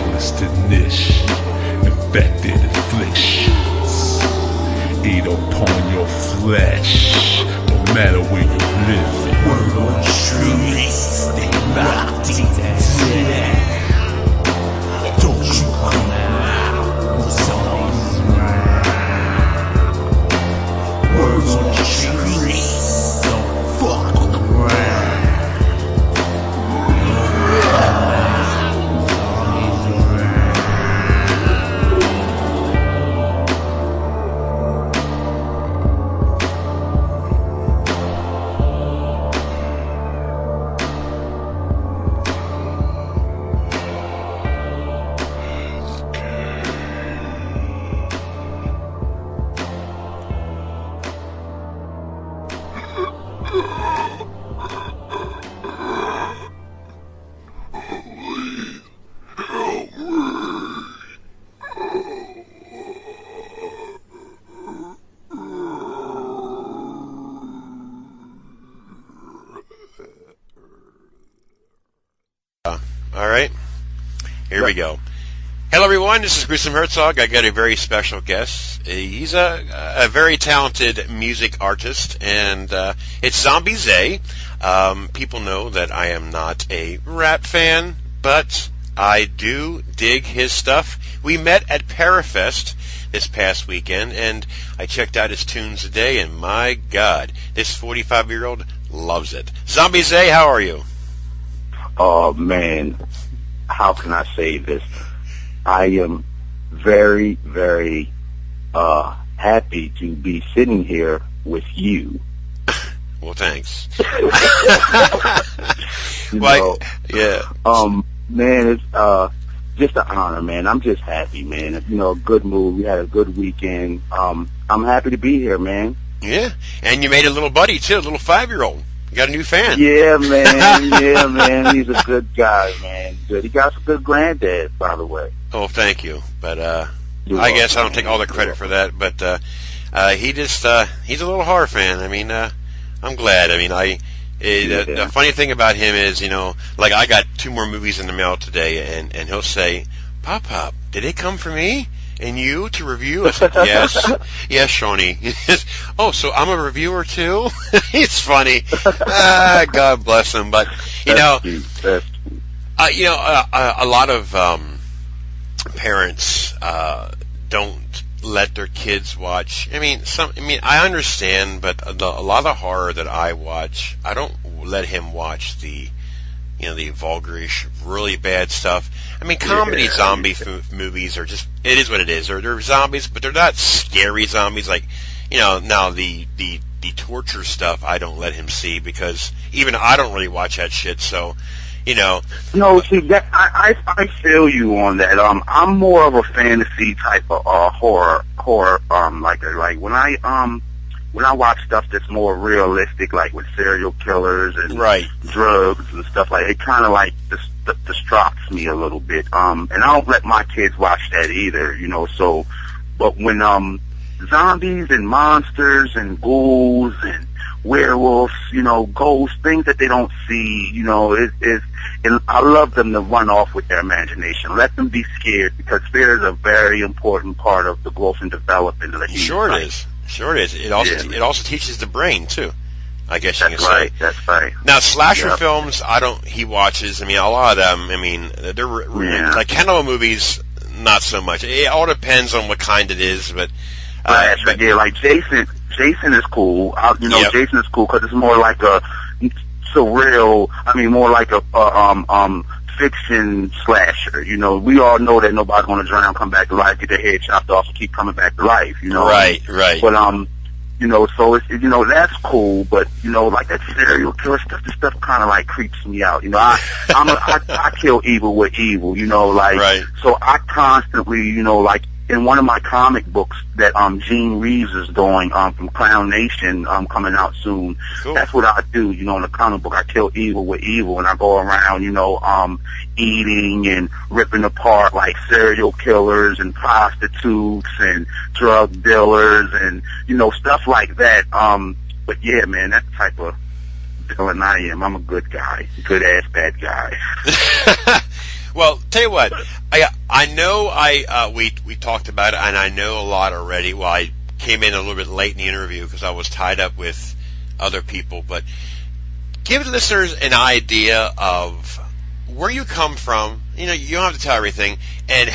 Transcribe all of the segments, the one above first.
endless to niche. Infected afflictions eat upon your flesh, no matter where you live. Word on the streets, they rock today. Don't you come out, zombies around. Word on the streets, don't fuck around. All right, here we go. Hello, everyone. This is Gruesome Herzog. I got a very special guest. He's a very talented music artist, and it's ZombiZae. People know that I am not a rap fan, but I do dig his stuff. We met at Parafest this past weekend, and I checked out his tunes today, and my God, this 45-year-old loves it. ZombiZae, how are you? Oh, man, how can I say this? I am very, very happy to be sitting here with you. Well, thanks. Yeah. Man, it's just an honor, man. I'm just happy, man. You know, good mood. We had a good weekend. I'm happy to be here, man. Yeah, and you made a little buddy, too, a little 5-year-old. You got a new fan. Yeah, man. Yeah, man. He's a good guy, man. Good. He got some good granddad, by the way. Oh, thank you. But I guess I don't take all the credit for that. But he's a little horror fan. I mean, I'm glad. I mean, the funny thing about him is, you know, like I got 2 more movies in the mail today, and he'll say, Pop, did it come for me and you to review? I said, yes, Shawnee. Oh, so I'm a reviewer too? It's funny. God bless him. But you know, a lot of parents don't let their kids watch. I mean, I understand, but a lot of horror that I watch, I don't let him watch the vulgarish, really bad stuff. I mean, comedy zombie movies are just, it is what it is. They're zombies, but they're not scary zombies. Like, now the torture stuff I don't let him see, because even I don't really watch that shit, so, No, see, that, I feel you on that. I'm more of a fantasy type of horror, like when I watch stuff that's more realistic, like with serial killers and drugs and stuff like, it kind of like distracts me a little bit. And I don't let my kids watch that either, so, but when, zombies and monsters and ghouls and werewolves, ghosts, things that they don't see, and I love them to run off with their imagination. Let them be scared, because fear is a very important part of the growth and development of the human life. Sure it is. It also teaches the brain too, I guess you can say. That's right. Now, slasher films, he watches. I mean, a lot of them, they're like cannibal movies, not so much. It all depends on what kind it is, but like Jason is cool. Jason is cool because it's more like a surreal. More like a fiction slasher. We all know that nobody's going to drown, come back to life, get their head chopped off, and keep coming back to life. Right. But so it's that's cool. But like that serial killer stuff, this stuff kind of like creeps me out. I kill evil with evil. So I constantly, like in one of my comic books that Gene Reeves is doing from Clown Nation coming out soon. Cool. That's what I do, in the comic book. I kill evil with evil, and I go around, eating and ripping apart like serial killers and prostitutes and drug dealers and stuff like that. But yeah, man, that's the type of villain I am. I'm a good guy, good ass bad guy. Well, tell you what, I know we talked about it, and I know a lot already. Well, I came in a little bit late in the interview because I was tied up with other people, but give the listeners an idea of where you come from. You know, you don't have to tell everything, and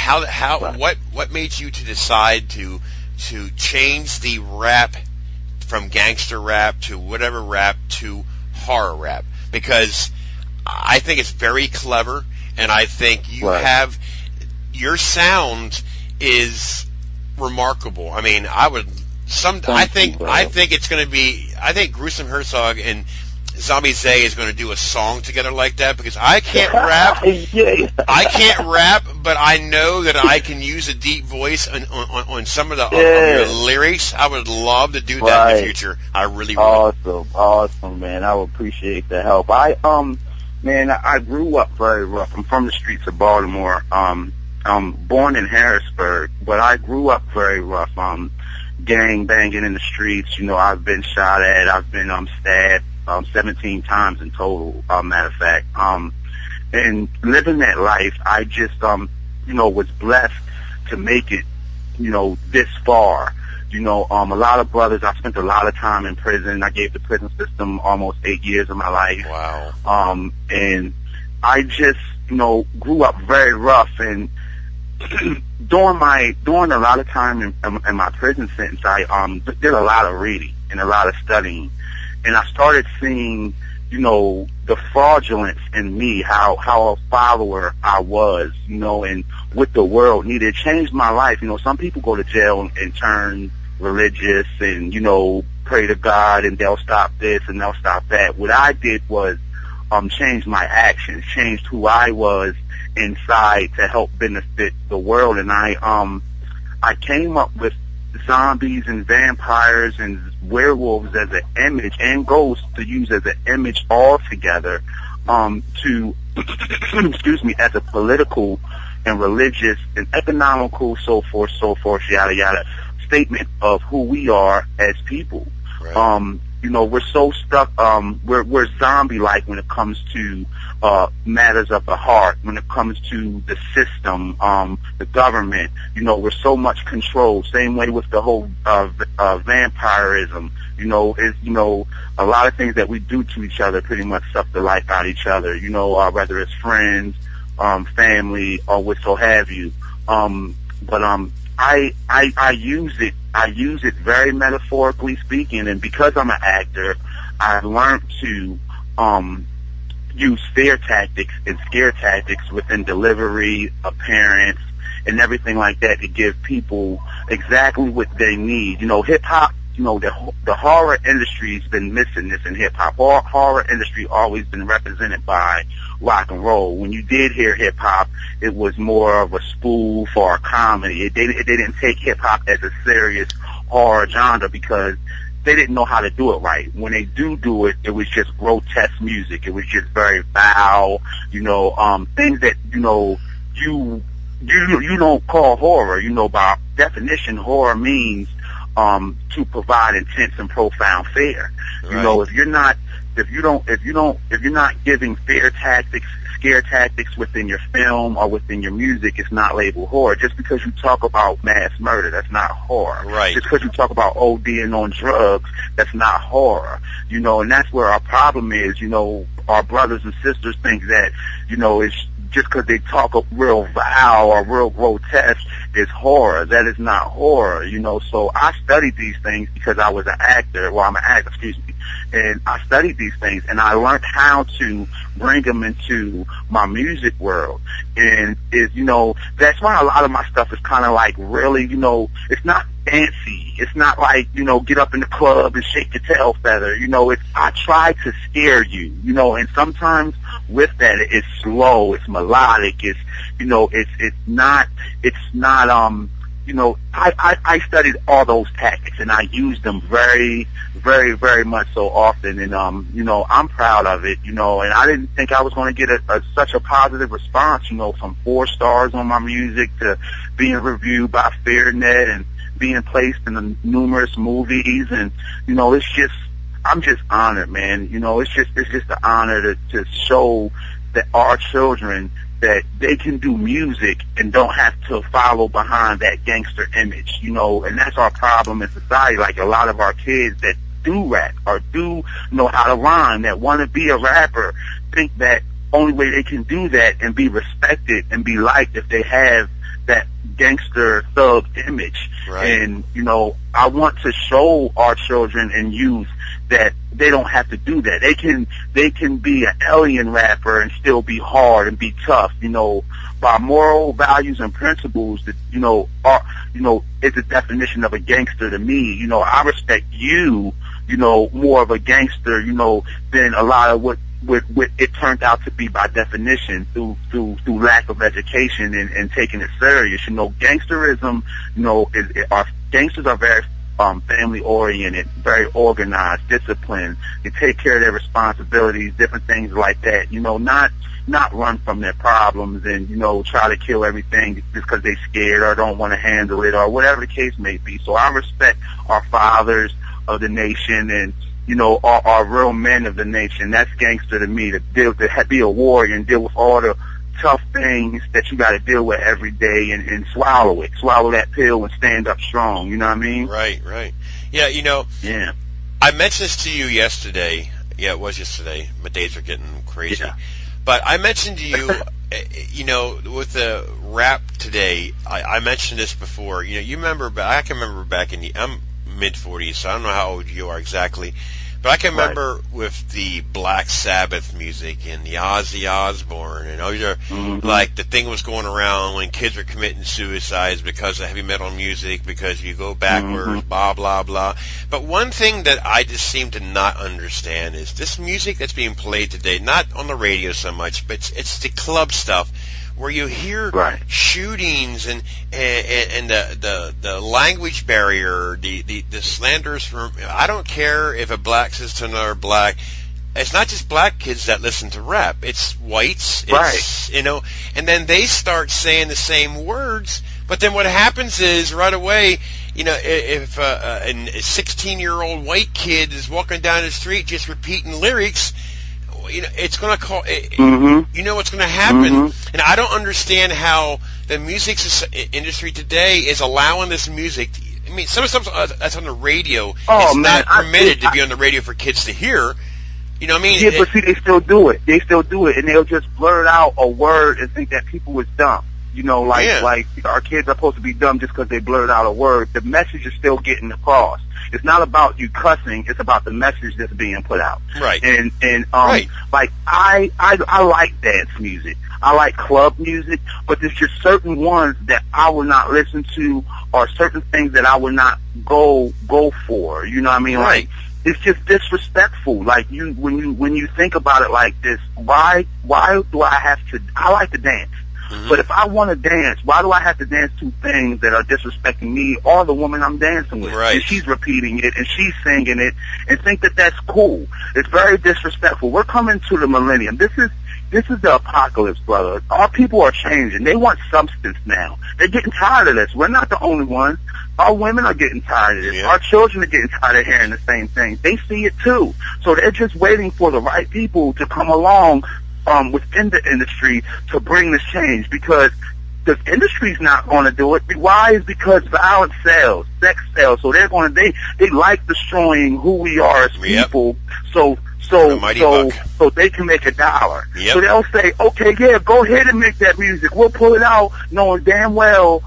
what made you to decide to change the rap from gangster rap to whatever rap to horror rap, because I think it's very clever, and I think you have your sound is remarkable. I mean, I think it's going to be. I think Gruesome Herzog and ZombiZae is going to do a song together like that, because I can't rap. I can't rap, but I know that I can use a deep voice on some of the your lyrics. I would love to do that in the future. I really would. Awesome, man. I would appreciate the help. Man, I grew up very rough. I'm from the streets of Baltimore. I'm born in Harrisburg, but I grew up very rough. Gang banging in the streets. You know, I've been shot at. I've been stabbed 17 times in total. Matter of fact, and living that life, I just was blessed to make it, this far. A lot of brothers. I spent a lot of time in prison. I gave the prison system almost 8 years of my life. Wow. And I just, grew up very rough, and during a lot of time in my prison sentence, I did a lot of reading and a lot of studying, and I started seeing, the fraudulence in me, how a follower I was, and what the world needed. It changed my life. Some people go to jail and turn religious and, pray to God, and they'll stop this and they'll stop that. What I did was change my actions, changed who I was inside to help benefit the world. And I came up with zombies and vampires and werewolves as an image, and ghosts to use as an image all together, to excuse me, as a political and religious and economical, so forth, yada yada, statement of who we are as people. Right. We're so stuck. We're zombie-like when it comes to matters of the heart. When it comes to the system, the government. We're so much controlled. Same way with the whole vampirism. A lot of things that we do to each other pretty much suck the life out of each other. Whether it's friends, family, or what so have you. But I use it. I use it very metaphorically speaking, and because I'm an actor, I've learned to use fear tactics and scare tactics within delivery, appearance, and everything like that to give people exactly what they need. Hip hop. The horror industry's been missing this in hip hop. Horror industry always been represented by rock and roll. When you did hear hip hop, it was more of a spoof or a comedy. They didn't take hip hop as a serious horror genre because they didn't know how to do it right. When they do it, it was just grotesque music. It was just very foul, things that, you don't call horror. By definition, horror means to provide intense and profound fear. Right. If you're not giving fear tactics, scare tactics within your film or within your music, it's not labeled horror. Just because you talk about mass murder, that's not horror. Right. Just because you talk about ODing on drugs, that's not horror. And that's where our problem is. Our brothers and sisters think that, it's just because they talk a real vile or real grotesque is horror. That is not horror, So I studied these things because I was an actor. Well, I'm an actor, excuse me. And I studied these things, and I learned how to bring them into my music world. And that's why a lot of my stuff is kind of like really, it's not fancy. It's not like, get up in the club and shake your tail feather. I try to scare you, and sometimes with that, it's slow, it's melodic, it's not, I studied all those tactics, and I used them very, very, very much so often, and I'm proud of it, and I didn't think I was going to get such a positive response, from 4 stars on my music to being reviewed by FearNet and being placed in the numerous movies, and I'm just honored, man. It's just an honor to show that our children that they can do music and don't have to follow behind that gangster image, you know, and that's our problem in society. Like, a lot of our kids that do rap or do know how to rhyme, that want to be a rapper, think that only way they can do that and be respected and be liked if they have that gangster thug image. Right. And, you know, I want to show our children and youth that they don't have to do that. They can be an alien rapper and still be hard and be tough, you know, by moral values and principles that, you know, are, you know, is the definition of a gangster to me. You know, I respect you, you know, more of a gangster, you know, than a lot of what it turned out to be by definition through lack of education and taking it serious. You know, gangsterism, you know, our gangsters are very family oriented, very organized, disciplined. They take care of their responsibilities, different things like that. You know, not run from their problems and, you know, try to kill everything just because they're scared or don't want to handle it or whatever the case may be. So I respect our fathers of the nation and, you know, are real men of the nation. That's gangster to me, to be a warrior and deal with all the tough things that you got to deal with every day and swallow that pill and stand up strong. You know what I mean? Right. Yeah, you know. Yeah. I mentioned this to you yesterday. Yeah, it was yesterday. My days are getting crazy. Yeah. But I mentioned to you, you know, with the rap today, I mentioned this before. You know, you remember, I can remember back in I'm mid-40s, so I don't know how old you are exactly. But I can remember with the Black Sabbath music and the Ozzy Osbourne and like the thing was going around when kids were committing suicides because of heavy metal music, because you go backwards, blah, blah, blah. But one thing that I just seem to not understand is this music that's being played today, not on the radio so much, but it's the club stuff, where you hear shootings and the language barrier, the slanders from, I don't care if a black says to another black. It's not just black kids that listen to rap. It's whites. It's, you know, and then they start saying the same words. But then what happens is right away, you know, if a 16-year-old white kid is walking down the street just repeating lyrics, you know, it's going to call. You know what's going to happen, and I don't understand how the music industry today is allowing this music. I mean, some of the stuff that's on the radio is not permitted to be on the radio for kids to hear. You know what I mean? Yeah, but see, they still do it. And they'll just blurt out a word and think that people is dumb. You know, like our kids are supposed to be dumb just because they blurt out a word. The message is still getting across. It's not about you cussing. It's about the message that's being put out. Right. And like I like dance music. I like club music, but there's just certain ones that I will not listen to, or certain things that I will not go for. You know what I mean? Right. Like, it's just disrespectful. Like, when you think about it like this, why do I have to? I like to dance. But if I want to dance, why do I have to dance to things that are disrespecting me or the woman I'm dancing with? Right. And she's repeating it and she's singing it and think that that's cool. It's very disrespectful. We're coming to the millennium. This is the apocalypse, brother. Our people are changing. They want substance now. They're getting tired of this. We're not the only ones. Our women are getting tired of this. Yeah. Our children are getting tired of hearing the same thing. They see it too. So they're just waiting for the right people to come along within the industry to bring this change, because the industry's not going to do it. Why? Is because violence sells, sex sells. So they like destroying who we are as people. So they can make $1. Yep. So they'll say, okay, yeah, go ahead and make that music. We'll pull it out, knowing damn well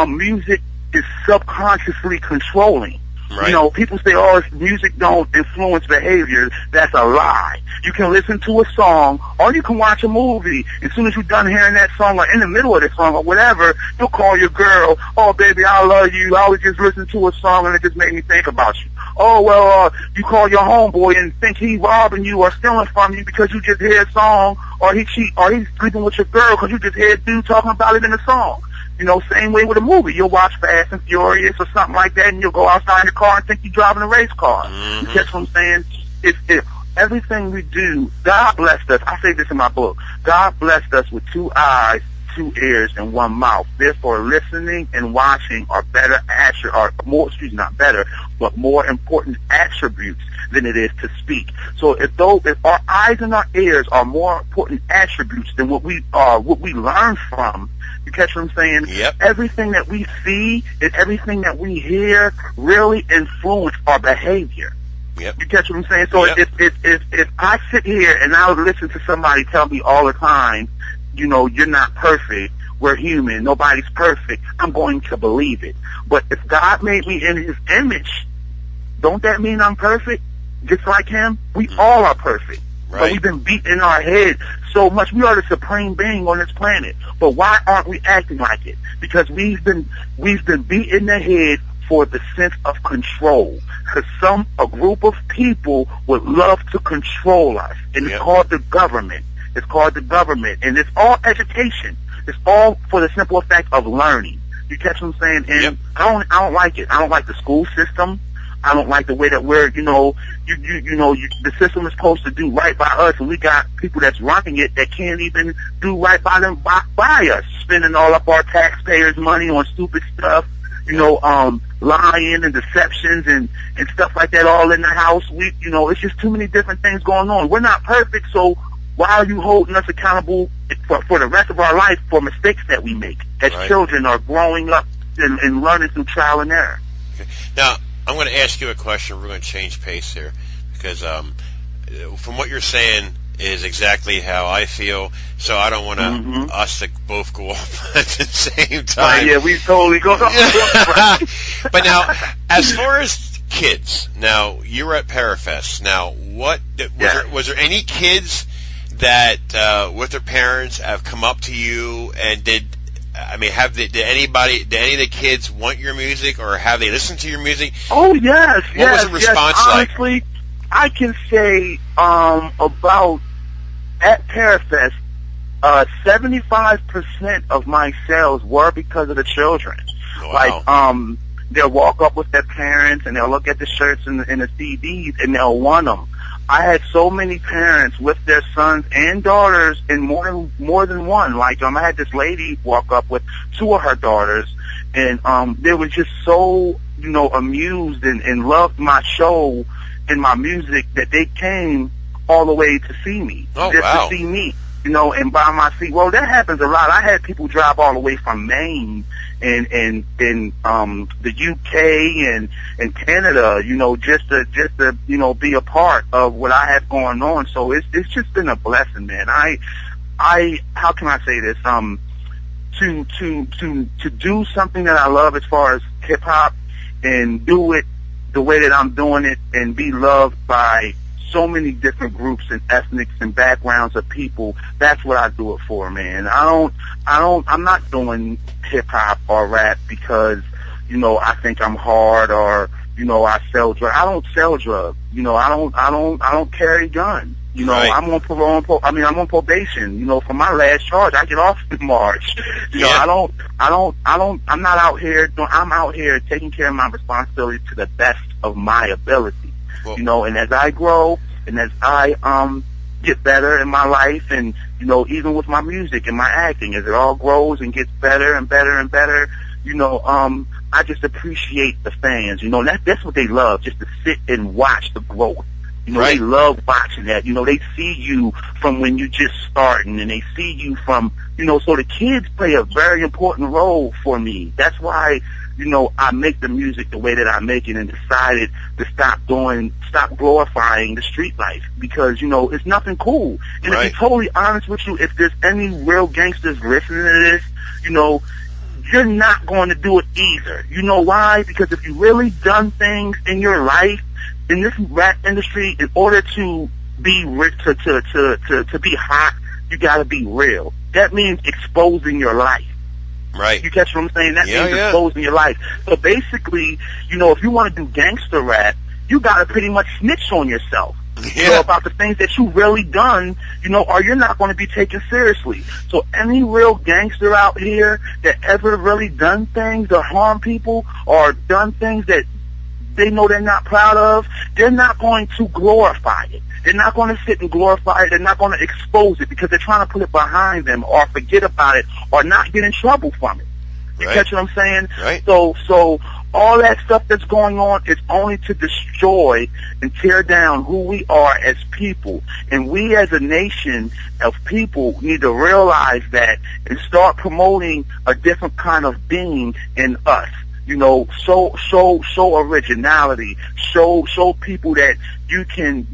music is subconsciously controlling. Right. You know, people say, oh, music don't influence behavior. That's a lie. You can listen to a song, or you can watch a movie. As soon as you're done hearing that song, or in the middle of the song, or whatever, you'll call your girl, oh, baby, I love you. I was just listening to a song, and it just made me think about you. Oh, well, you call your homeboy and think he's robbing you or stealing from you because you just hear a song, or he's sleeping with your girl because you just hear a dude talking about it in a song. You know, same way with a movie. You'll watch Fast and Furious or something like that, and you'll go outside in your car and think you're driving a race car. You get what I'm saying? If everything we do, God blessed us. I say this in my book. God blessed us with 2 eyes 2 ears and 1 mouth. Therefore, listening and watching are not better, but more important attributes than it is to speak. So if our eyes and our ears are more important attributes than what we learn from, you catch what I'm saying? Yep. Everything that we see and everything that we hear really influence our behavior. Yep. You catch what I'm saying? So Yep. if I sit here and I would listen to somebody tell me all the time, you're not perfect, we're human, nobody's perfect, I'm going to believe it. But if God made me in his image, don't that mean I'm perfect? Just like him? We all are perfect. Right. But we've been beaten in our head so much. We are the supreme being on this planet. But why aren't we acting like it? Because we've been beat in the head for the sense of control. Because a group of people would love to control us. And it's called the government. It's called the government. And it's all education. It's all for the simple fact of learning. You catch what I'm saying? And I don't like it. I don't like the school system. I don't like the way that we're, the system is supposed to do right by us, and we got people that's running it that can't even do right by them, by us, spending all up our taxpayers' money on stupid stuff, lying and deceptions and stuff like that all in the house. It's just too many different things going on. We're not perfect, so why are you holding us accountable for the rest of our life for mistakes that we make as children are growing up and learning through trial and error? Okay. Now, I'm going to ask you a question. We're going to change pace here because from what you're saying is exactly how I feel, so I don't want us to both go off at the same time. Yeah, we totally go off. But now, as far as kids, now, you were at Parafest. Now, was there any kids that, with their parents, have come up to you and did any of the kids want your music, or have they listened to your music? Oh, yes. What was the response like? Honestly, I can say about at Parafest, 75% of my sales were because of the children. Wow. Like, they'll walk up with their parents and they'll look at the shirts and the CDs and they'll want them. I had so many parents with their sons and daughters, and more than one. Like, I had this lady walk up with 2 of her daughters, and they were just so, amused and loved my show and my music that they came all the way to see me, to see me, and buy my seat. Well, that happens a lot. I had people drive all the way from Maine and the UK and Canada, just to be a part of what I have going on. So it's just been a blessing, man. How can I say this? To do something that I love as far as hip hop and do it the way that I'm doing it and be loved by so many different groups and ethnics and backgrounds of people, that's what I do it for, man. I'm not doing hip hop or rap because, I think I'm hard or, I sell drugs. I don't sell drugs. I don't carry guns. I'm on parole. I'm on probation. For my last charge, I get off in March. I'm not out here. I'm out here taking care of my responsibility to the best of my ability. Well, and as I grow and as I get better in my life, and even with my music and my acting, as it all grows and gets better and better and better, I just appreciate the fans. That's what they love, just to sit and watch the growth. They love watching that. They see you from when you just starting, and they see you from, so the kids play a very important role for me. That's why, I make the music the way that I make it, and decided to stop glorifying the street life, because, it's nothing cool. And to be totally honest with you, if there's any real gangsters listening to this, you're not going to do it either. You know why? Because if you really done things in your life, in this rap industry, in order to be rich, to be hot, you gotta be real. That means exposing your life. Right. You catch what I'm saying? That means exposing your life. So basically, if you want to do gangster rap, you gotta pretty much snitch on yourself. About the things that you really done, or you're not going to be taken seriously. So any real gangster out here that ever really done things or harm people or done things that they know they're not proud of, they're not going to glorify it. They're not going to sit and glorify it. They're not going to expose it because they're trying to put it behind them or forget about it or not get in trouble from it. You catch what I'm saying? Right. So all that stuff that's going on is only to destroy and tear down who we are as people. And we as a nation of people need to realize that and start promoting a different kind of being in us. You know, show originality, show people that you can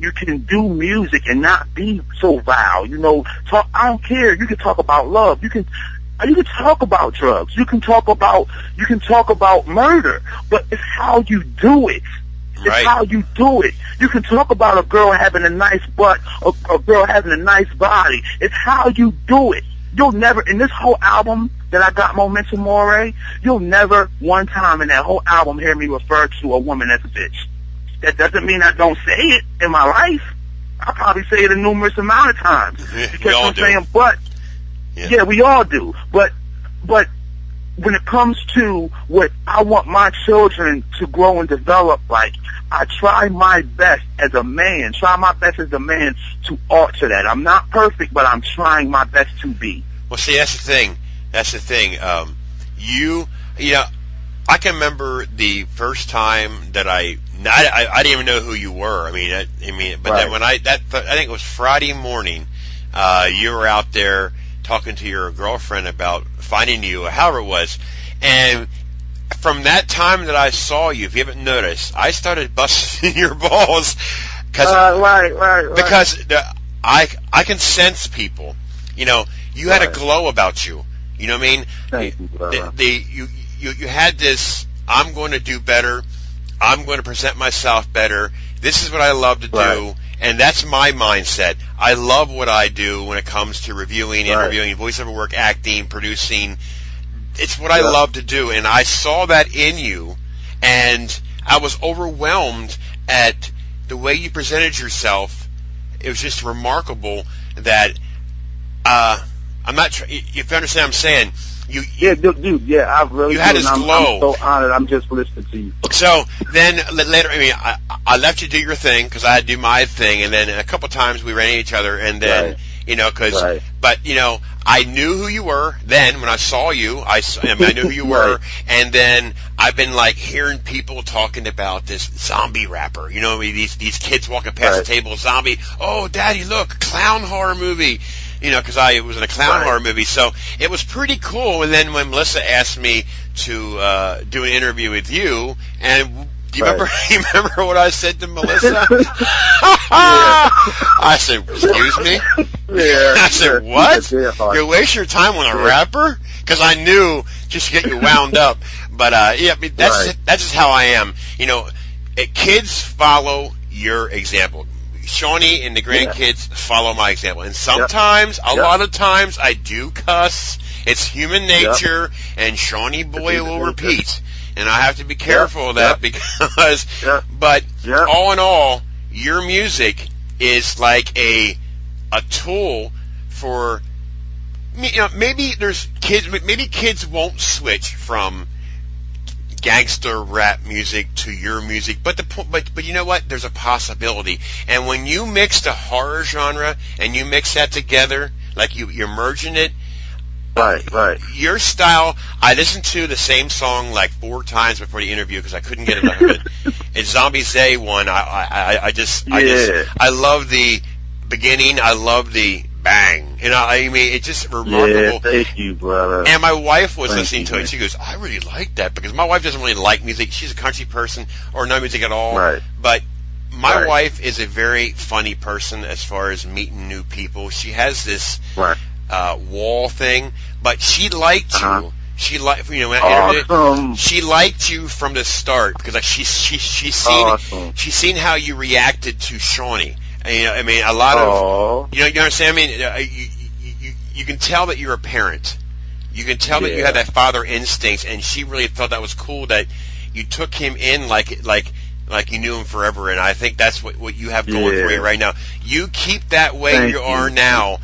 do music and not be so vile. You know, I don't care. You can talk about love. You can talk about drugs. You can talk about murder. But it's how you do it. It's how you do it. You can talk about a girl having a nice butt, a girl having a nice body. It's how you do it. You'll never, in this whole album that I got, Momentum More, you'll never one time in that whole album hear me refer to a woman as a bitch. That doesn't mean I don't say it in my life. I probably say it a numerous amount of times. We all do. Saying? But, yeah, we all do. But when it comes to what I want my children to grow and develop like, I try my best as a man to alter that. I'm not perfect, but I'm trying my best to be. Well, see, that's the thing. You know, I can remember the first time that I didn't even know who you were. Then when I think it was Friday morning, you were out there talking to your girlfriend about finding you, or however it was, and from that time that I saw you, if you haven't noticed, I started busting your balls because I can sense people. You know, you had a glow about you. You know what I mean? Thank you, brother. You had this. I'm going to do better. I'm going to present myself better. This is what I love to do, and that's my mindset. I love what I do when it comes to reviewing, interviewing, voiceover work, acting, producing. It's what I love to do, and I saw that in you, and I was overwhelmed at the way you presented yourself. It was just remarkable that I'm not. If you understand what I'm saying, dude. Yeah, I really. You had this glow. I'm so honored. I'm just listening to you. So then later, I left you do your thing because I had to do my thing, and then a couple times we ran into each other, and then but I knew who you were then when I saw you. I knew who you were, and then I've been like hearing people talking about this zombie rapper. You know, these kids walking past the table, zombie. Oh, Daddy, look, clown horror movie. You know, because I was in a clown horror movie, so it was pretty cool. And then when Melissa asked me to do an interview with you, and do you remember? You remember what I said to Melissa? I said, "Excuse me." I said, "What? You're wasting your time on a rapper?" Because I knew just to get you wound up. But that's just how I am. You know, kids follow your example. Shawnee and the grandkids follow my example. And sometimes, a lot of times, I do cuss. It's human nature, and Shawnee boy will repeat. And I have to be careful of that because, but all in all, your music is like a tool for, maybe there's kids, maybe kids won't switch from gangster rap music to your music, but you know what? There's a possibility. And when you mix the horror genre and you mix that together, like you're merging it, your style. I listened to the same song like 4 times before the interview because I couldn't get enough of it. It's ZombiZae one. I love the beginning. I love the bang. It's just remarkable. Yeah, thank you, brother. And my wife was listening to it. She goes, I really like that, because my wife doesn't really like music. She's a country person or no music at all. Right. But my wife is a very funny person as far as meeting new people. She has this wall thing, but she liked you. She liked, when I interviewed, she liked you from the start because she's seen how you reacted to Shawnee. A lot of, you understand? You can tell that you're a parent. You can tell that you have that father instinct, and she really thought that was cool that you took him in like you knew him forever, and I think that's what you have going for you right now. You keep that way you are now.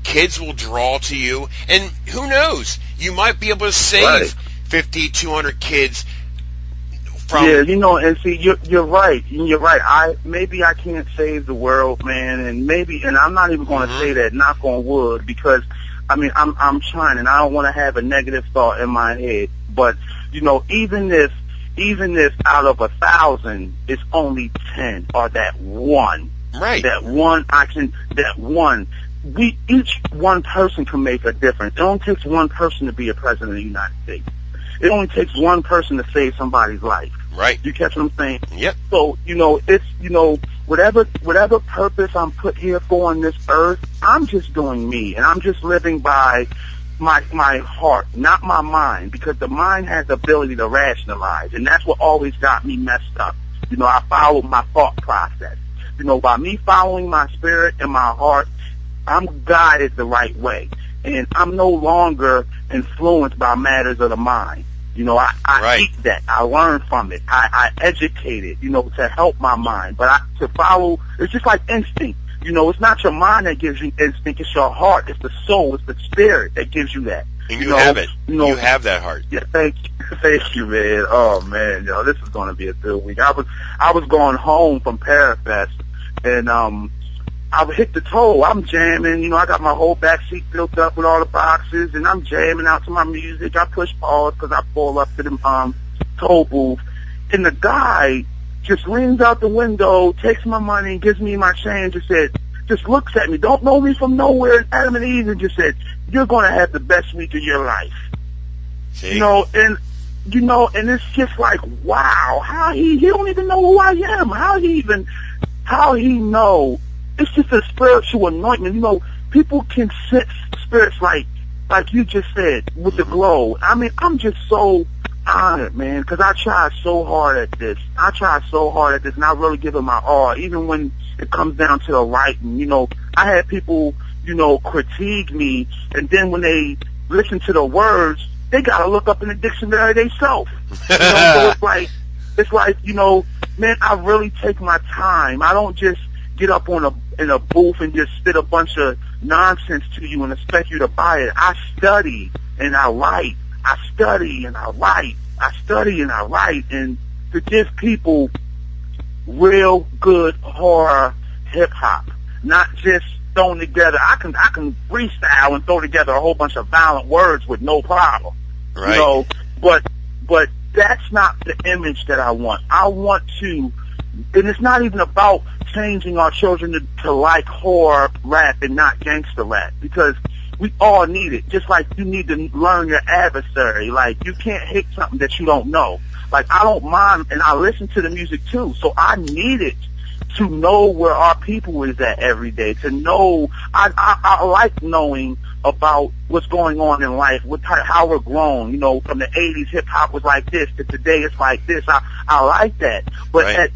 Kids will draw to you, and who knows? You might be able to save 50, 200 kids Yeah, you know, and see, you're right. You're right. Maybe I can't save the world, man, and I'm not even going to say that, knock on wood, because I mean, I'm trying, and I don't want to have a negative thought in my head. But you know, even if out of 1,000, it's only 10 or that one. Right. That one. Each one person can make a difference. It only takes one person to be a president of the United States. It only takes one person to save somebody's life. Right. You catch what I'm saying? Yep. So, you know, it's, you know, whatever purpose I'm put here for on this earth, I'm just doing me, and I'm just living by my heart, not my mind, because the mind has the ability to rationalize, and that's what always got me messed up. You know, I followed my thought process. You know, by me following my spirit and my heart, I'm guided the right way, and I'm no longer influenced by matters of the mind. You know, I eat that. I learn from it. I educate it, you know, to help my mind. But to follow, it's just like instinct. You know, it's not your mind that gives you instinct. It's your heart. It's the soul. It's the spirit that gives you that. And you have it. You know, you have that heart. Yeah, thank you, man. Oh man, yo, this is going to be a good week. I was going home from Parafest, and I would hit the toll. I'm jamming, you know, I got my whole back seat built up with all the boxes, and I'm jamming out to my music. I push pause because I pull up to the toll booth, and the guy just leans out the window, takes my money, and gives me my change, and just looks at me, don't know me from nowhere, Adam and Eve, and just said, "You're going to have the best week of your life." See? You know, and it's just like, wow, how he don't even know who I am. How he know? It's just a spiritual anointment. You know, people can sense spirits like you just said, with the glow. I mean, I'm just so honored, man, because I tried so hard at this. And I really give it my all, even when it comes down to the writing. You know, I had people, you know, critique me, and then when they listen to the words, they got to look up in the dictionary themselves. You know, so it's like, you know, man, I really take my time. I don't just get up in a booth and just spit a bunch of nonsense to you and expect you to buy it. I study and I write. I study and I write. I study and I write. And to give people real good horror hip hop, not just thrown together. I can freestyle and throw together a whole bunch of violent words with no problem. Right. You know, but that's not the image that I want. I want to, and it's not even about changing our children to like horror rap and not gangster rap, because we all need it. Just like you need to learn your adversary. Like, you can't hate something that you don't know. Like, I don't mind, and I listen to the music too, so I need it to know where our people is at every day, to know, I like knowing about what's going on in life, how we're grown. You know, from the 80s, hip hop was like this, to today it's like this. I like that, but right.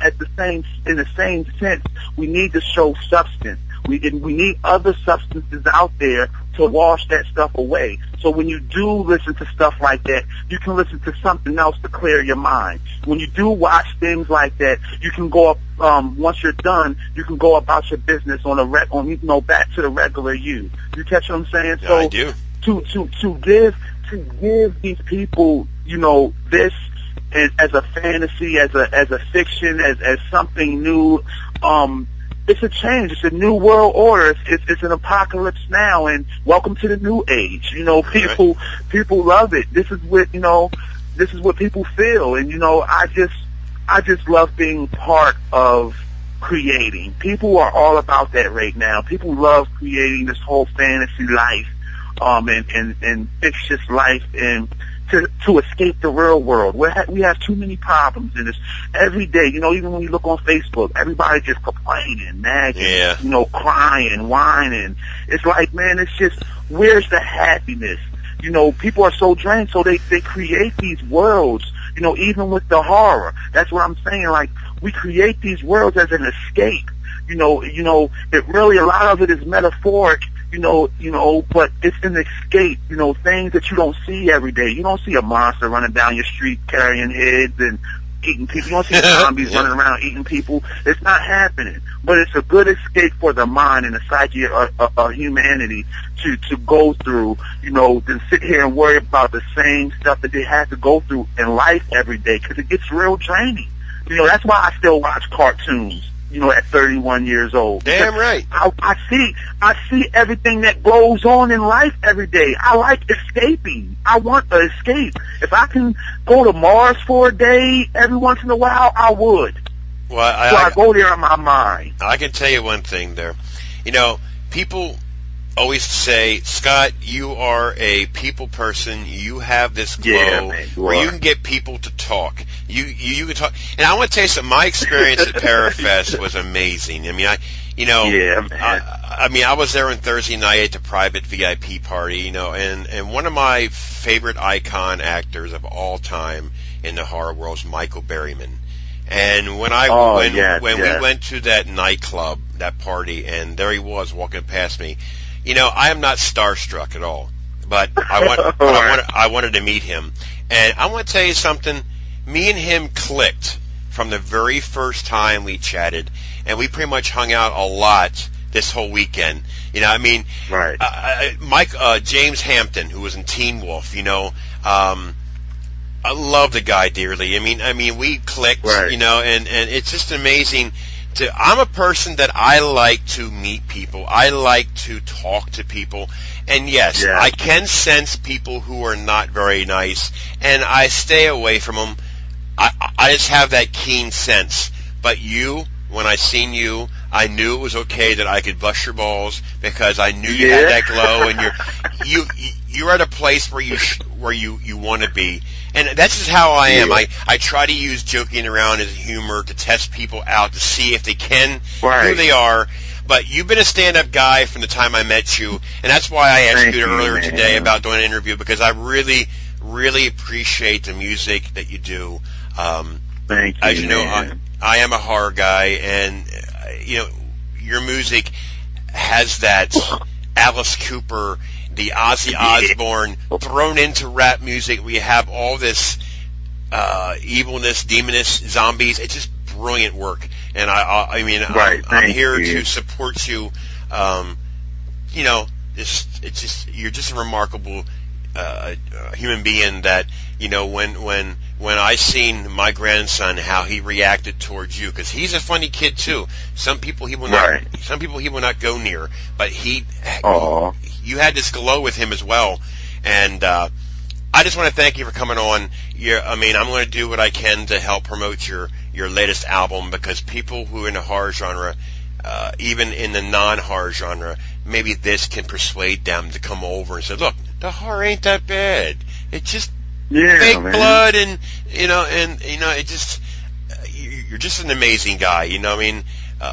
in the same sense, we need to show substance. We need other substances out there to wash that stuff away. So when you do listen to stuff like that, you can listen to something else to clear your mind. When you do watch things like that, you can go up, once you're done, you can go about your business back to the regular you. You catch what I'm saying? Yeah, so I do. To give these people, you know, this as a fantasy, as a fiction, as something new, it's a change. It's a new world order. It's an apocalypse now, and welcome to the new age. You know, people love it. This is what people feel, and you know, I just love being part of creating. People are all about that right now. People love creating this whole fantasy life, and fictitious life, and to escape the real world. We have too many problems in this every day. You know, even when you look on Facebook, everybody just complaining, nagging, you know, crying, whining. It's like, man, it's just, where's the happiness? You know, people are so drained, so they create these worlds, you know, even with the horror. That's what I'm saying. Like, we create these worlds as an escape. You know, it really, a lot of it is metaphoric. You know, but it's an escape, you know, things that you don't see every day. You don't see a monster running down your street carrying heads and eating people. You don't see zombies running around eating people. It's not happening. But it's a good escape for the mind and the psyche of humanity to go through, than sit here and worry about the same stuff that they have to go through in life every day, because it gets real draining. That's why I still watch cartoons, at 31 years old. Damn right. I see everything that goes on in life every day. I like escaping. I want to escape. If I can go to Mars for a day every once in a while, I would. Well, I go there in my mind. I can tell you one thing there. People always say, Scott, you are a people person. You have this glow where you can get people to talk. You can talk. And I want to tell you something. My experience at Parafest was amazing. I was there on Thursday night at the private VIP party, and one of my favorite icon actors of all time in the horror world is Michael Berryman. And when we went to that nightclub, that party, and there he was walking past me, I am not starstruck at all, but I wanted to meet him. And I want to tell you something. Me and him clicked from the very first time we chatted, and we pretty much hung out a lot this whole weekend. Right. James Hampton, who was in Teen Wolf, I love the guy dearly. We clicked, right. And it's just amazing. I'm a person that I like to meet people. I like to talk to people. And yes, I can sense people who are not very nice, and I stay away from them. I just have that keen sense. But when I seen you, I knew it was okay that I could bust your balls, because I knew you had that glow, and you're at a place where you want to be. And that's just how I am. I try to use joking around as humor to test people out to see if they can, who they are. But you've been a stand-up guy from the time I met you, and that's why I asked you earlier today about doing an interview, because I really, really appreciate the music that you do. Thank you, as you know, I am a horror guy, and your music has that Alice Cooper, the Ozzy Osbourne thrown into rap music. We have all this evilness, demoness, zombies. It's just brilliant work, and I'm here to support you. You're just a remarkable human being. That when I seen my grandson, how he reacted towards you, because he's a funny kid too. Some people he will not go near, but you had this glow with him as well, and I just want to thank you for coming on. I'm going to do what I can to help promote your latest album, because people who are in the horror genre, even in the non-horror genre, maybe this can persuade them to come over and say, look, the horror ain't that bad. It's just fake blood, and it just you're just an amazing guy.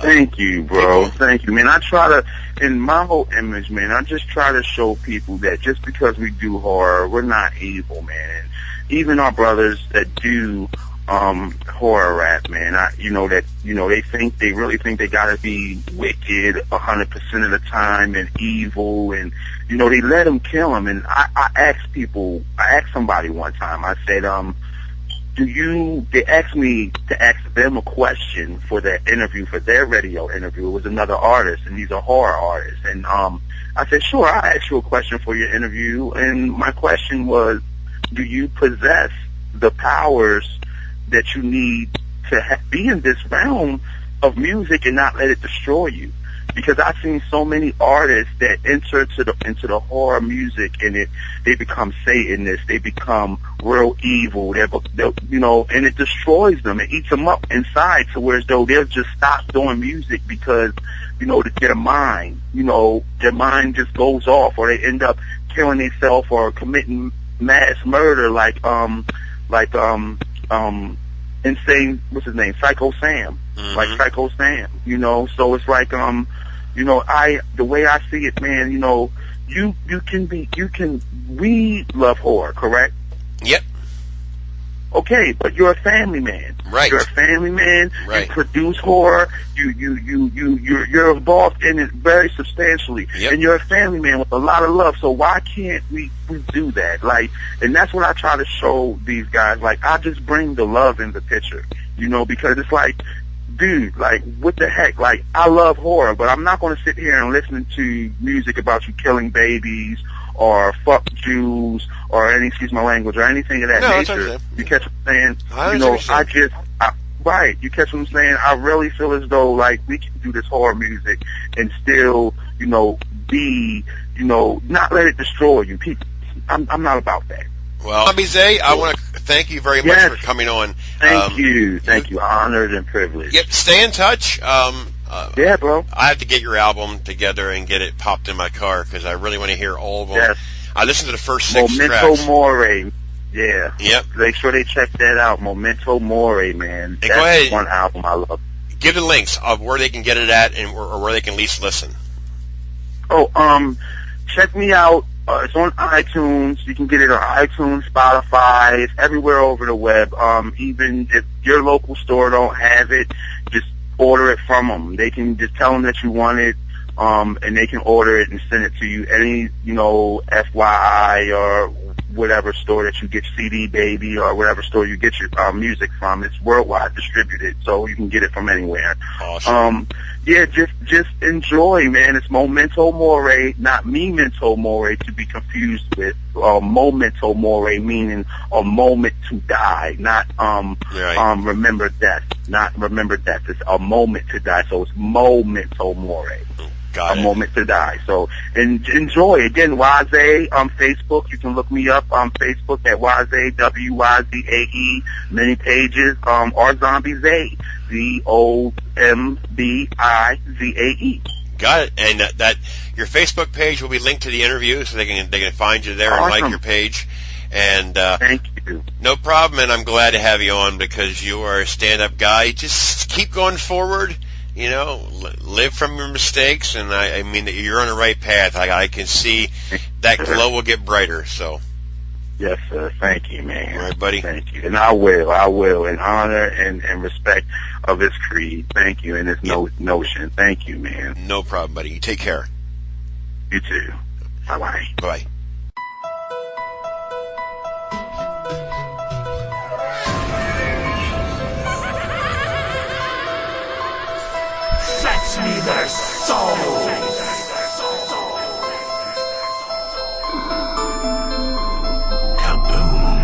Thank you, bro. Thank you, man. I try to, in my whole image, man, I just try to show people that just because we do horror, we're not evil, man. Even our brothers that do horror rap, man, they really think they gotta be wicked 100% of the time and evil, and they let them kill them. And I asked somebody one time, I said, they asked me to ask them a question for their interview, for their radio interview. It was another artist, and he's a horror artist. And I said, sure, I'll ask you a question for your interview. And my question was, do you possess the powers that you need to be in this realm of music and not let it destroy you? Because I've seen so many artists that enter into the horror music, and they become Satanists, they become real evil, and it destroys them. It eats them up inside, to where as though they'll just stop doing music because their mind just goes off, or they end up killing themselves or committing mass murder, like insane, what's his name, Psycho Sam, like Psycho Sam, so it's like, the way I see it, man, we love horror, correct? Yep. Okay, but you're a family man. Right. You're a family man. Right. You produce horror. You're involved in it very substantially. Yep. And you're a family man with a lot of love. So why can't we do that? Like, and that's what I try to show these guys. Like, I just bring the love in the picture, you know, because it's like, dude, like, what the heck? Like, I love horror, but I'm not going to sit here and listen to music about you killing babies or fuck Jews or any, excuse my language, or anything of that nature. You catch what I'm saying? You know, right. You catch what I'm saying? I really feel as though, like, we can do this horror music and still, you know, be, you know, not let it destroy you. People, I'm not about that. Well, ZombiZae, I want to thank you very much for coming on. Thank you. Honored and privileged. Yep. Stay in touch. Yeah, bro. I have to get your album together and get it popped in my car because I really want to hear all of them. Yes. I listened to the first 6 Memento tracks. Mori. Yeah. Yep. Make sure they check that out. Memento Mori, man. And go ahead. One album I love. Give the links of where they can get it at and or where they can at least listen. Oh, check me out. It's on iTunes. You can get it on iTunes, Spotify. It's everywhere over the web. Even if your local store don't have it, just order it from them. They can just tell them that you want it, and they can order it and send it to you. Any, you know, FYI or whatever store that you get CD Baby or whatever store you get your music from. It's worldwide distributed, so you can get it from anywhere. Awesome. Yeah, just enjoy, man. It's Memento Mori, not Memento Mori to be confused with Memento Mori, meaning a moment to die, not remember death. Not remember death. It's a moment to die, so it's Memento Mori. Got it. A moment to die. So enjoy. Again, Wyzae on Facebook. You can look me up on Facebook at Wyzae, WYZAE, many pages, or ZombiZae, ZombiZae. Got it. And that your Facebook page will be linked to the interview, so they can find you there and like your page. And thank you. No problem. And I'm glad to have you on because you are a stand-up guy. Just keep going forward. You know, live from your mistakes, and I mean that you're on the right path. I can see that glow will get brighter. So, yes, sir. Thank you, man. All right, buddy. Thank you, and I will, in honor and respect of his creed. Thank you, and his notion. Thank you, man. No problem, buddy. You take care. You too. Bye. Bye. Fetch me their souls. Kaboom.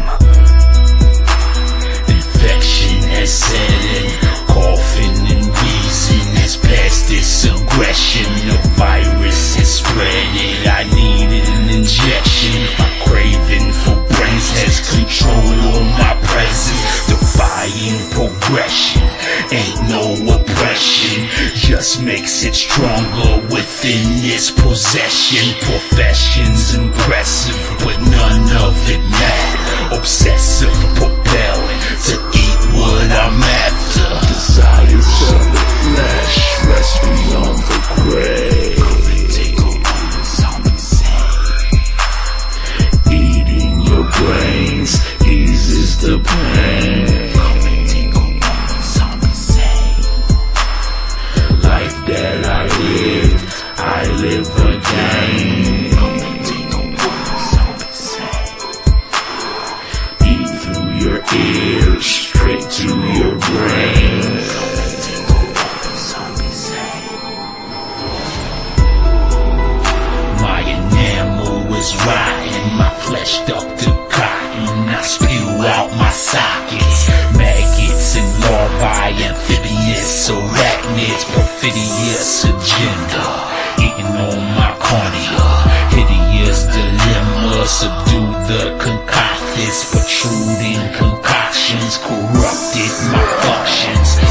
Infection has set in. Coughing and wheezing has past this aggression. The virus has spread it. I needed an injection. My craving for brains has control of my presence. Defying progression. Ain't no oppression, just makes it stronger within its possession. Profession's impressive, but none of it matter. Obsessive, propelling to eat what I'm after. Desires of the flesh, rest beyond the grave. Eating your brains eases the pain. That I live again. Eat through your ears, straight to your brain. My enamel is rotten, my flesh stuck to cotton. I spew out my sockets, maggots and larvae, amphibious arachnids, perfidious agenda, eating on my cornea. Hideous dilemma, subdue the concoctus, protruding concoctions, corrupted my functions.